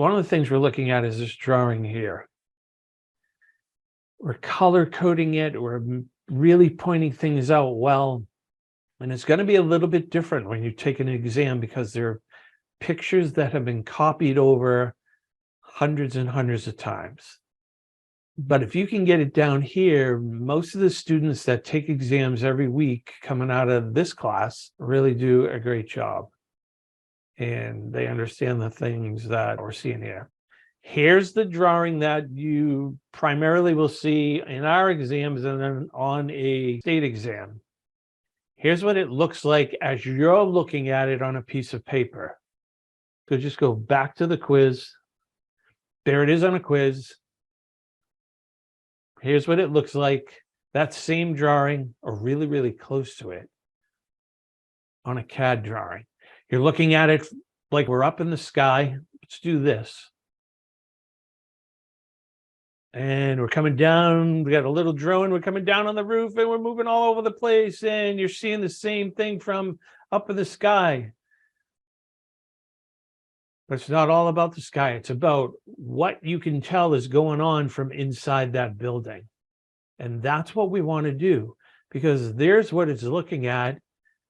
one of the things we're looking at is this drawing here. We're color coding it. We're really pointing things out well. And it's going to be a little bit different when you take an exam because there are pictures that have been copied over hundreds and hundreds of times. But if you can get it down here, most of the students that take exams every week coming out of this class really do a great job. And they understand the things that we're seeing here. Here's the drawing that you primarily will see in our exams and then on a state exam. Here's what it looks like as you're looking at it on a piece of paper. So just go back to the quiz. There it is on a quiz. Here's what it looks like. That same drawing, or really, really close to it, on a CAD drawing. You're looking at it like we're up in the sky. Let's do this. And we're coming down. We got a little drone. We're coming down on the roof and we're moving all over the place. And you're seeing the same thing from up in the sky. But it's not all about the sky. It's about what you can tell is going on from inside that building. And that's what we want to do, because there's what it's looking at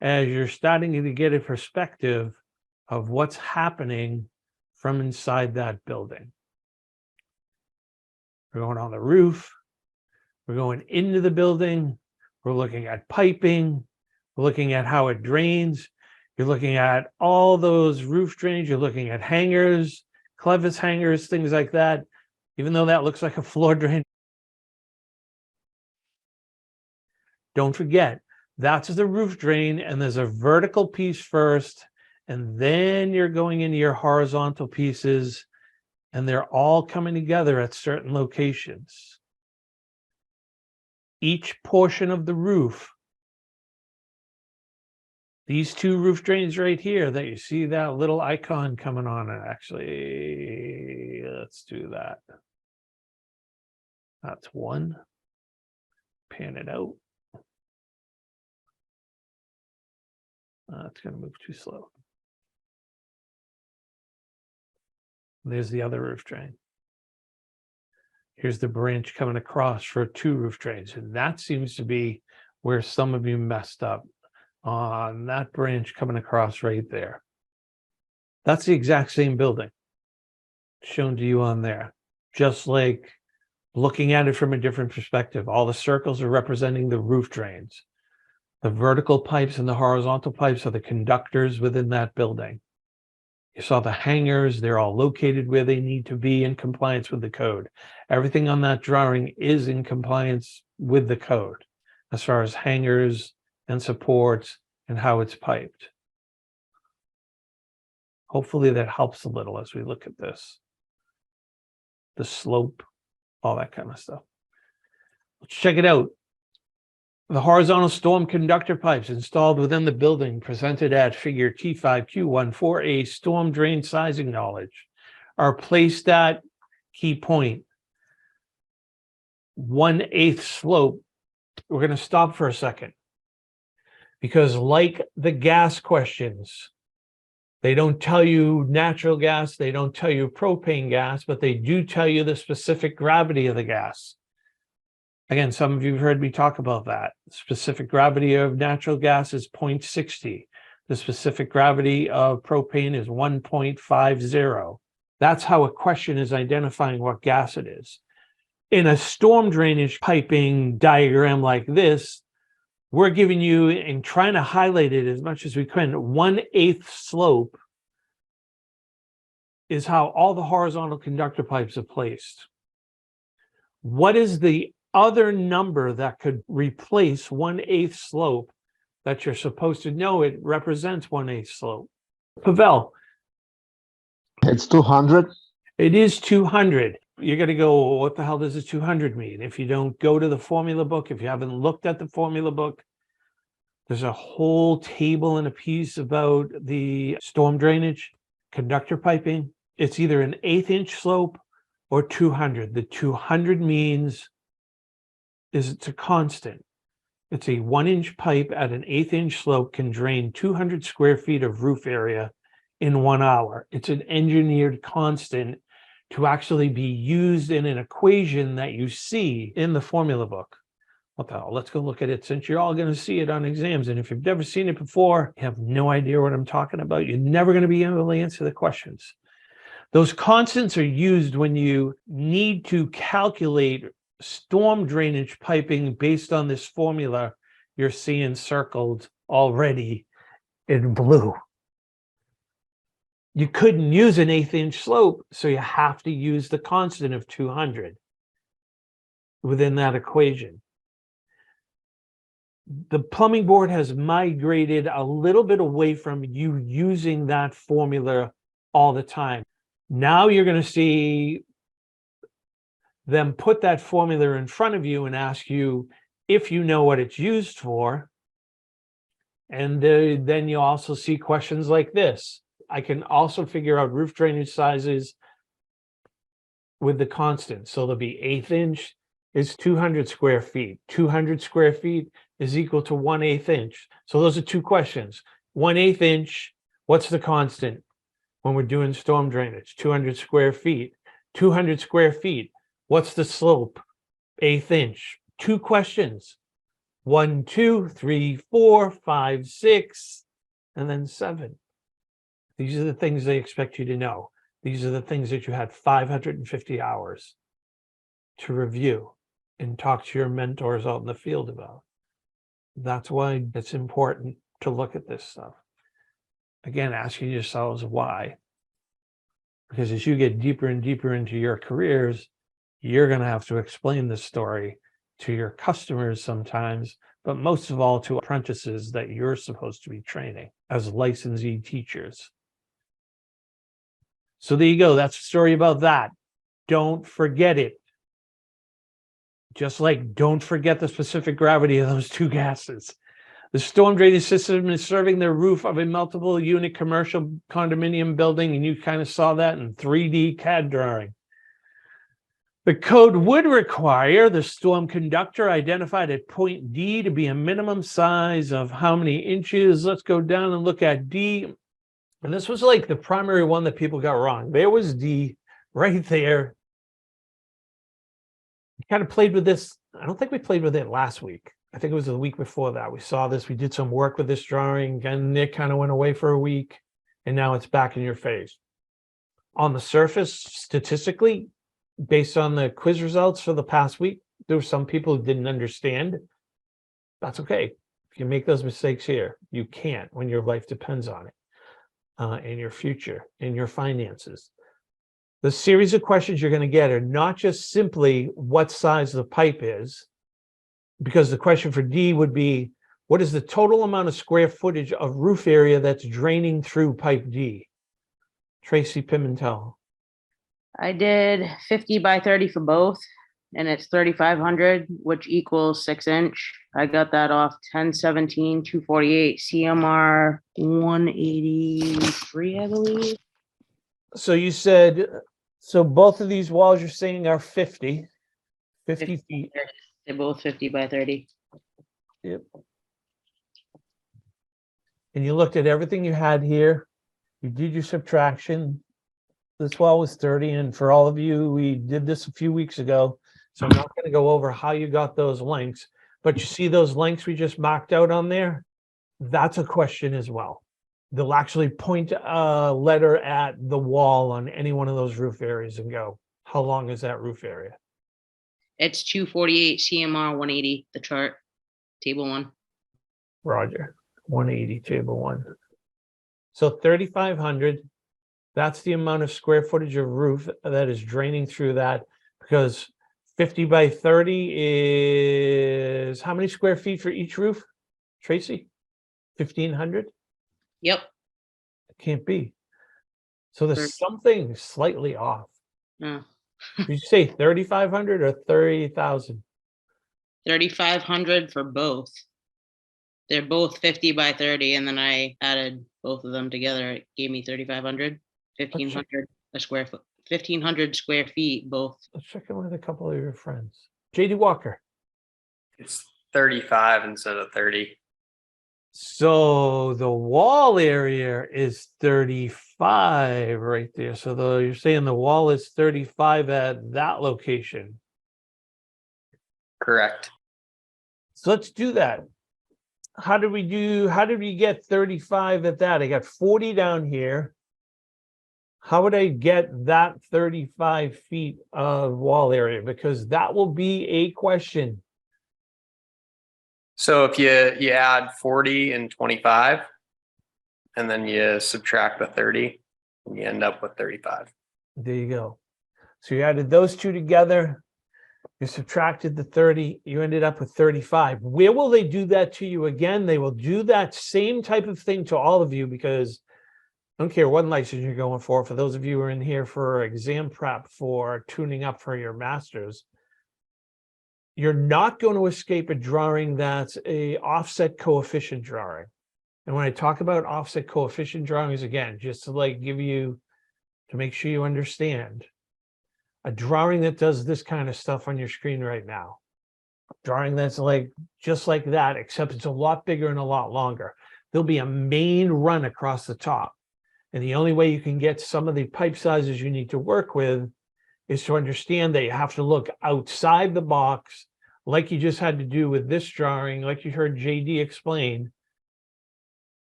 as you're starting to get a perspective of what's happening from inside that building. We're going on the roof. We're going into the building. We're looking at piping. We're looking at how it drains. You're looking at all those roof drains. You're looking at hangers, clevis hangers, things like that, even though that looks like a floor drain. Don't forget, that's the roof drain, and there's a vertical piece first, and then you're going into your horizontal pieces, and they're all coming together at certain locations. Each portion of the roof, these two roof drains right here that you see that little icon coming on it. Actually, let's do that. That's one. Pan it out. It's going to move too slow. There's the other roof drain. Here's the branch coming across for two roof drains. And that seems to be where some of you messed up, on that branch coming across right there. That's the exact same building shown to you on there. Just like looking at it from a different perspective. All the circles are representing the roof drains. The vertical pipes and the horizontal pipes are the conductors within that building. You saw the hangers. They're all located where they need to be in compliance with the code. Everything on that drawing is in compliance with the code as far as hangers and supports and how it's piped. Hopefully that helps a little as we look at this. The slope, all that kind of stuff. Let's check it out. The horizontal storm conductor pipes installed within the building presented at figure T5Q1 for a storm drain sizing knowledge are placed at key point 1/8 slope. We're going to stop for a second because, like the gas questions, they don't tell you natural gas, they don't tell you propane gas, but they do tell you the specific gravity of the gas. Again, some of you have heard me talk about that. The specific gravity of natural gas is 0.60. The specific gravity of propane is 1.50. That's how a question is identifying what gas it is. In a storm drainage piping diagram like this, we're giving you and trying to highlight it as much as we can. 1/8 slope is how all the horizontal conductor pipes are placed. What is the other number that could replace 1/8 slope that you're supposed to know it represents 1/8 slope? Pavel. It's 200. It is 200. You're going to go, well, what the hell does a 200 mean? If you don't go to the formula book, if you haven't looked at the formula book, there's a whole table and a piece about the storm drainage, conductor piping. It's either an 1/8 slope or 200. The 200 means it's a constant. It's a 1-inch pipe at an 1/8 slope can drain 200 square feet of roof area in 1 hour. It's an engineered constant to actually be used in an equation that you see in the formula book. What the hell? Let's go look at it, since you're all going to see it on exams. And if you've never seen it before, you have no idea what I'm talking about. You're never going to be able to answer the questions. Those constants are used when you need to calculate storm drainage piping based on this formula you're seeing circled already in blue. You couldn't use an 1/8 inch slope, so you have to use the constant of 200 within that equation. The plumbing board has migrated a little bit away from you using that formula all the time. Now you're going to see them put that formula in front of you and ask you if you know what it's used for. And then you also see questions like this. I can also figure out roof drainage sizes with the constant. So there'll be 1/8 inch is 200 square feet. 200 square feet is equal to 1/8 inch. So those are two questions. 1/8 inch, what's the constant when we're doing storm drainage? 200 square feet. 200 square feet, what's the slope? 1/8 inch. Two questions. 1, 2, 3, 4, 5, 6, and then 7. These are the things they expect you to know. These are the things that you had 550 hours to review and talk to your mentors out in the field about. That's why it's important to look at this stuff. Again, asking yourselves why. Because as you get deeper and deeper into your careers, you're going to have to explain this story to your customers sometimes, but most of all to apprentices that you're supposed to be training as licensee teachers. So there you go. That's the story about that. Don't forget it. Just like don't forget the specific gravity of those two gases. The storm drainage system is serving the roof of a multiple unit commercial condominium building, and you kind of saw that in 3D CAD drawing. The code would require the storm conductor identified at point D to be a minimum size of how many inches. Let's go down and look at D. And this was like the primary one that people got wrong. There was D right there. We kind of played with this. I don't think we played with it last week. I think it was the week before that. We saw this. We did some work with this drawing, and it kind of went away for a week, and now it's back in your face. On the surface, statistically, based on the quiz results for the past week, there were some people who didn't understand. That's okay. If you make those mistakes here, you can't when your life depends on it, and your future, and your finances. The series of questions you're going to get are not just simply what size the pipe is, because the question for D would be, what is the total amount of square footage of roof area that's draining through pipe D? Tracy Pimentel. I did 50 by 30 for both, and it's 3,500, which equals 6 inch. I got that off 1017 248 CMR 183, I believe. So you said, so both of these walls you're saying are 50 feet. They're both 50 by 30. Yep. And you looked at everything you had here. You did your subtraction. This wall was 30. And for all of you, we did this a few weeks ago. So I'm not going to go over how you got those lengths. But you see those lengths we just marked out on there? That's a question as well. They'll actually point a letter at the wall on any one of those roof areas and go, how long is that roof area? It's 248 CMR 180, the chart, table 1. Roger. 180, table 1. So 3,500, that's the amount of square footage of roof that is draining through that, because 50 by 30 is how many square feet for each roof, Tracy? 1,500? Yep. It can't be. So there's something slightly off. Oh. Did you say 3,500 or 30,000? 3,500 for both. They're both 50 by 30, and then I added both of them together. It gave me 3,500, 1,500 a square foot, 1,500 square feet, both. Let's check in with a couple of your friends. JD Walker. It's 35 instead of 30. So the wall area is 35 right there. So you're saying the wall is 35 at that location. Correct. So let's do that. How did we get 35 at that? I got 40 down here. How would I get that 35 feet of wall area? Because that will be a question. So if you add 40 and 25, and then you subtract the 30, and you end up with 35. There you go. So you added those two together. You subtracted the 30, you ended up with 35. Where will they do that to you again? They will do that same type of thing to all of you, because I don't care what license you're going for those of you who are in here for exam prep for tuning up for your master's, you're not going to escape a drawing that's a offset coefficient drawing. And when I talk about offset coefficient drawings, again, just to like give you, to make sure you understand, a drawing that does this kind of stuff on your screen right now, drawing that's like just like that, except it's a lot bigger and a lot longer. There'll be a main run across the top, and the only way you can get some of the pipe sizes you need to work with is to understand that you have to look outside the box, like you just had to do with this drawing, like you heard JD explain,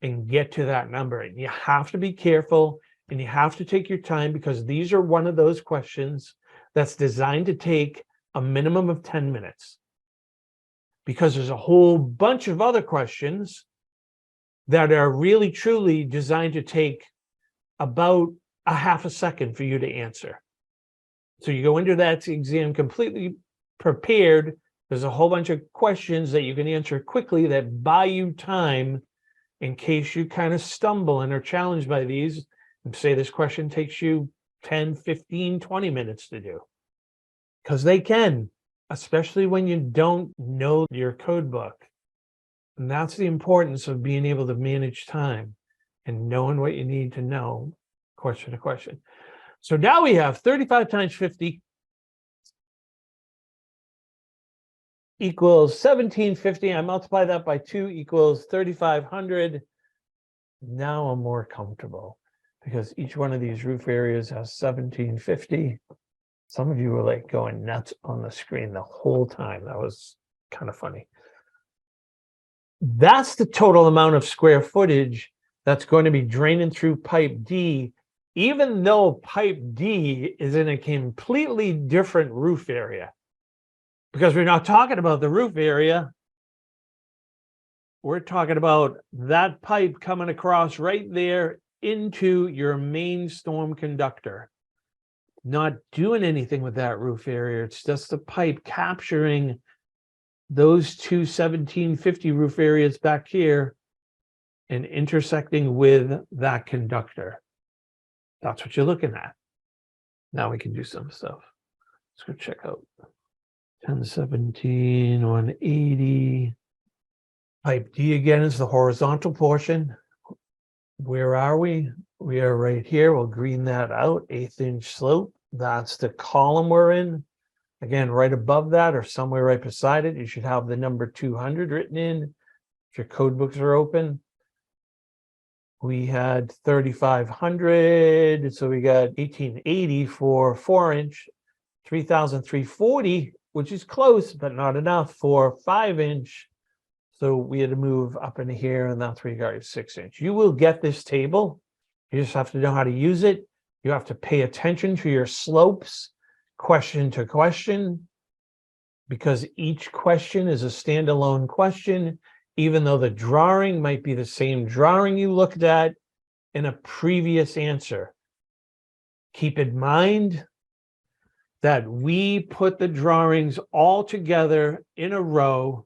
and get to that number. And you have to be careful, and you have to take your time, because these are one of those questions that's designed to take a minimum of 10 minutes. Because there's a whole bunch of other questions that are really truly designed to take about a half a second for you to answer. So you go into that exam completely prepared. There's a whole bunch of questions that you can answer quickly that buy you time in case you kind of stumble and are challenged by these. And say this question takes you 10, 15, 20 minutes to do. Because they can, especially when you don't know your code book. And that's the importance of being able to manage time and knowing what you need to know question to question. So now we have 35 times 50 equals 1750. I multiply that by 2 equals 3,500. Now I'm more comfortable, because each one of these roof areas has 1750. Some of you were like going nuts on the screen the whole time. That was kind of funny. That's the total amount of square footage that's going to be draining through pipe D, even though pipe D is in a completely different roof area. Because we're not talking about the roof area. We're talking about that pipe coming across right there into your main storm conductor. Not doing anything with that roof area. It's just the pipe capturing those two 1750 roof areas back here and intersecting with that conductor. That's what you're looking at. Now we can do some stuff. Let's go check out 1017, 180. Pipe D again is the horizontal portion. Where are we? We are right here. We'll green that out. 1/8 inch slope. That's the column we're in. Again, right above that or somewhere right beside it, you should have the number 200 written in. If your code books are open. We had 3,500. So we got 1,880 for 4-inch, 3,340, which is close, but not enough for 5-inch. So we had to move up into here, and that's where you got your 6-inch. You will get this table. You just have to know how to use it. You have to pay attention to your slopes, question to question, because each question is a standalone question, even though the drawing might be the same drawing you looked at in a previous answer. Keep in mind that we put the drawings all together in a row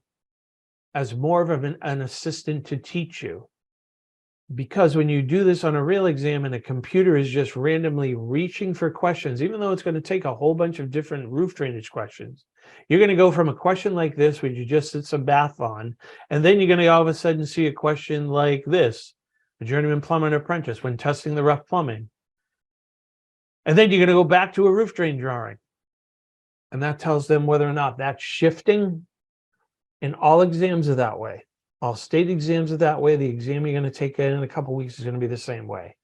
as more of an assistant to teach you. Because when you do this on a real exam and a computer is just randomly reaching for questions, even though it's going to take a whole bunch of different roof drainage questions, you're going to go from a question like this, which you just did some math on, and then you're going to all of a sudden see a question like this, a journeyman plumber and apprentice when testing the rough plumbing. And then you're going to go back to a roof drain drawing. And that tells them whether or not that's shifting. And all exams are that way. All state exams are that way. The exam you're going to take in a couple weeks is going to be the same way.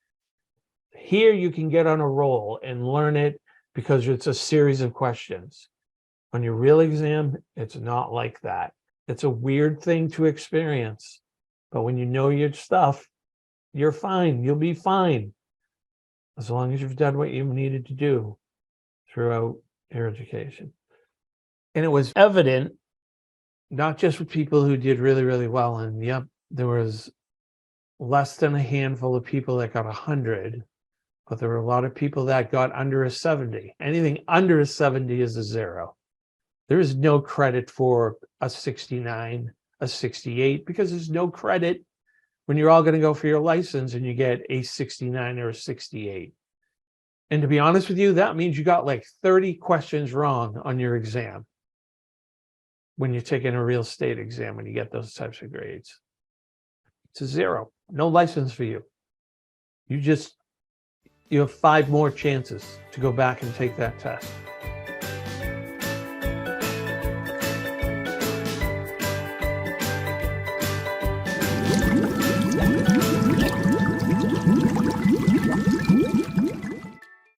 Here you can get on a roll and learn it because it's a series of questions. On your real exam, it's not like that. It's a weird thing to experience, but when you know your stuff, you're fine. You'll be fine as long as you've done what you needed to do throughout your education. And it was evident, not just with people who did really, really well. And yep, there was less than a handful of people that got 100, but there were a lot of people that got under a 70. Anything under a 70 is a 0. There is no credit for a 69, a 68, because there's no credit when you're all going to go for your license and you get a 69 or a 68. And to be honest with you, that means you got like 30 questions wrong on your exam when you're taking a real estate exam and you get those types of grades. It's a 0. No license for you. You have 5 more chances to go back and take that test.